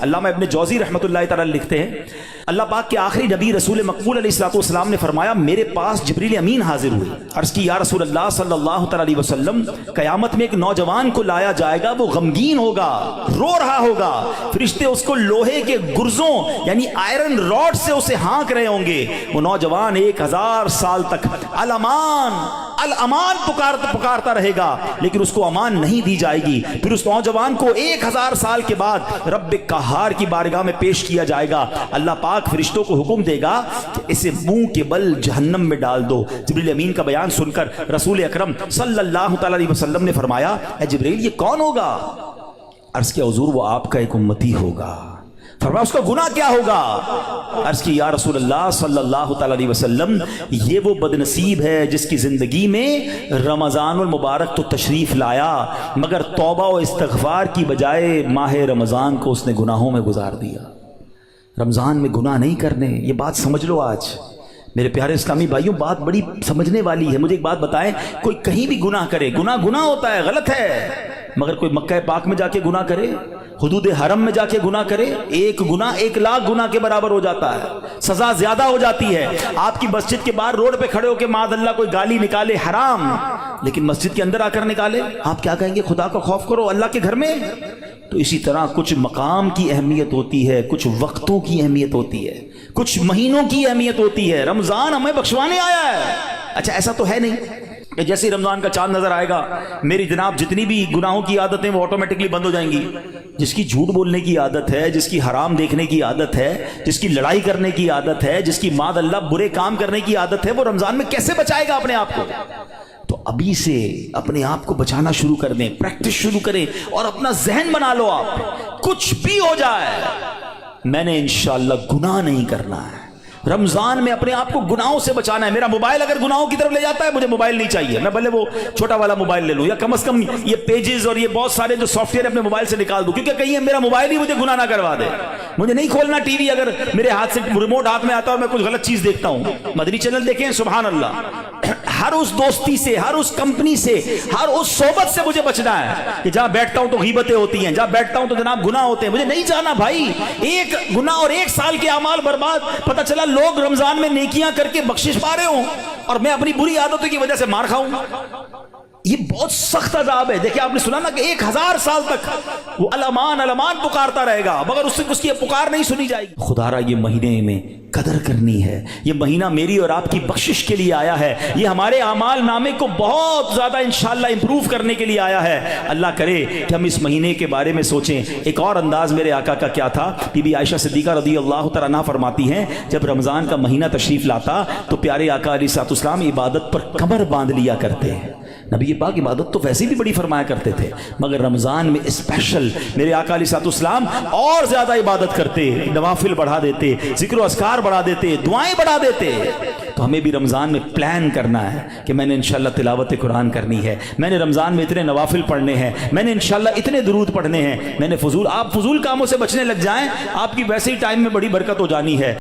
علامہ ابن جوزی رحمۃ اللہ تعالی لکھتے ہیں اللہ پاک کے آخری نبی رسول مقبول علیہ الصلوۃ والسلام نے فرمایا میرے پاس جبریل امین حاضر ہوئے، عرض کی یا رسول اللہ صلی اللہ تعالی علیہ وسلم قیامت میں ایک نوجوان کو لایا جائے گا، وہ غمگین ہوگا، رو رہا ہوگا، فرشتے اس کو لوہے کے گرزوں یعنی آئرن راڈ سے اسے ہانک رہے ہوں گے، وہ نوجوان 1000 سال تک الامان الامان پکارتا رہے گا لیکن اس کو امان نہیں دی جائے گی۔ پھر اس نوجوان کو 1000 سال کے بعد رب قہار کی بارگاہ میں پیش کیا جائے گا، اللہ پاک فرشتوں کو حکم دے گا کہ اسے منہ کے بل جہنم میں ڈال دو۔ جبریل امین کا بیان سن کر رسول اکرم صلی اللہ تعالی علیہ وسلم نے فرمایا اے جبریل یہ کون ہوگا؟ عرض کیا حضور وہ آپ کا ایک امتی ہوگا۔ فرمایا اس کا گناہ کیا ہوگا؟ عرض کی یا رسول اللہ صلی اللہ تعالی علیہ وسلم یہ وہ بدنصیب ہے جس کی زندگی میں رمضان المبارک تو تشریف لایا مگر توبہ و استغفار کی بجائے ماہ رمضان کو اس نے گناہوں میں گزار دیا۔ رمضان میں گناہ نہیں کرنے، یہ بات سمجھ لو۔ آج میرے پیارے اسلامی بھائیوں بات بڑی سمجھنے والی ہے۔ مجھے ایک بات بتائیں، کوئی کہیں بھی گناہ کرے، گناہ ہوتا ہے، غلط ہے، مگر کوئی مکہ پاک میں جا کے گناہ کرے، حدود حرم میں جا کے گناہ کرے، ایک گناہ 1,00,000 گناہ کے برابر ہو جاتا ہے، سزا زیادہ ہو جاتی ہے۔ آپ کی مسجد کے باہر روڈ پہ کھڑے ہو کے معاذ اللہ کوئی گالی نکالے حرام، لیکن مسجد کے اندر آ کر نکالے، آپ کیا کہیں گے؟ خدا کا خوف کرو اللہ کے گھر میں۔ تو اسی طرح کچھ مقام کی اہمیت ہوتی ہے، کچھ وقتوں کی اہمیت ہوتی ہے، کچھ مہینوں کی اہمیت ہوتی ہے۔ رمضان ہمیں بخشوانے آیا ہے۔ اچھا ایسا تو ہے نہیں کہ جیسے رمضان کا چاند نظر آئے گا میری جناب جتنی بھی گناہوں کی عادتیں وہ آٹومیٹکلی بند ہو جائیں گی۔ جس کی جھوٹ بولنے کی عادت ہے، جس کی حرام دیکھنے کی عادت ہے، جس کی لڑائی کرنے کی عادت ہے، جس کی معاذ اللہ برے کام کرنے کی عادت ہے، وہ رمضان میں کیسے بچائے گا اپنے آپ کو؟ تو ابھی سے اپنے آپ کو بچانا شروع کر دیں، پریکٹس شروع کریں اور اپنا ذہن بنا لو آپ کچھ بھی ہو جائے میں نے انشاءاللہ گناہ نہیں کرنا ہے۔ رمضان میں اپنے آپ کو گناہوں سے بچانا ہے۔ میرا موبائل اگر گناہوں کی طرف لے جاتا ہے مجھے موبائل نہیں چاہیے، میں بھلے وہ چھوٹا والا موبائل لے لوں یا کم از کم یہ پیجز اور یہ بہت سارے جو سافٹ ویئر اپنے موبائل سے نکال دوں، کیونکہ کہیں میرا موبائل ہی مجھے گناہ نہ کروا دے۔ مجھے نہیں کھولنا ٹی وی اگر میرے ہاتھ سے ریموٹ ہاتھ میں آتا ہے اور میں کچھ غلط چیز دیکھتا ہوں۔ مدنی چینل دیکھیں، سبحان اللہ، ہر اس دوستی سے، ہر اس کمپنی سے، ہر اس صحبت سے مجھے بچنا ہے کہ جہاں بیٹھتا ہوں تو غیبتیں ہوتی ہیں، جہاں بیٹھتا ہوں تو جناب گناہ ہوتے ہیں۔ مجھے نہیں جانا بھائی، ایک گناہ اور 1 سال کے اعمال برباد، پتہ چلا لوگ رمضان میں نیکیاں کر کے بخشش پا رہے ہوں اور میں اپنی بری عادتوں کی وجہ سے مار کھاؤں۔ یہ بہت سخت عذاب ہے۔ دیکھیں آپ نے سنا نا کہ 1000 سال تک وہ الامان پکارتا رہے گا مگر اس کی پکار نہیں سنی جائے گی۔ خدا را یہ مہینے میں قدر کرنی ہے، یہ مہینہ میری اور آپ کی بخشش کے لیے آیا ہے، یہ ہمارے اعمال نامے کو بہت زیادہ انشاءاللہ امپروو کرنے کے لیے آیا ہے۔ اللہ کرے کہ ہم اس مہینے کے بارے میں سوچیں۔ ایک اور انداز میرے آقا کا کیا تھا، بی بی عائشہ صدیقہ رضی اللہ تعالیٰ عنہا فرماتی ہیں جب رمضان کا مہینہ تشریف لاتا تو پیارے آقا علیہ الصلوۃ والسلام عبادت پر کمر باندھ لیا کرتے ہیں۔ نبی پاک عبادت تو ویسے بھی بڑی فرمایا کرتے تھے مگر رمضان میں اسپیشل میرے آقا علیہ الصلوۃ والسلام اور زیادہ عبادت کرتے، نوافل بڑھا دیتے، ذکر و اذکار بڑھا دیتے، دعائیں بڑھا دیتے۔ تو ہمیں بھی رمضان میں پلان کرنا ہے کہ میں نے انشاءاللہ تلاوت قرآن کرنی ہے، میں نے رمضان میں اتنے نوافل پڑھنے ہیں، میں نے انشاءاللہ اتنے درود پڑھنے ہیں، میں نے آپ فضول کاموں سے بچنے لگ جائیں، آپ کی ویسے ہی ٹائم میں بڑی برکت ہو جانی ہے۔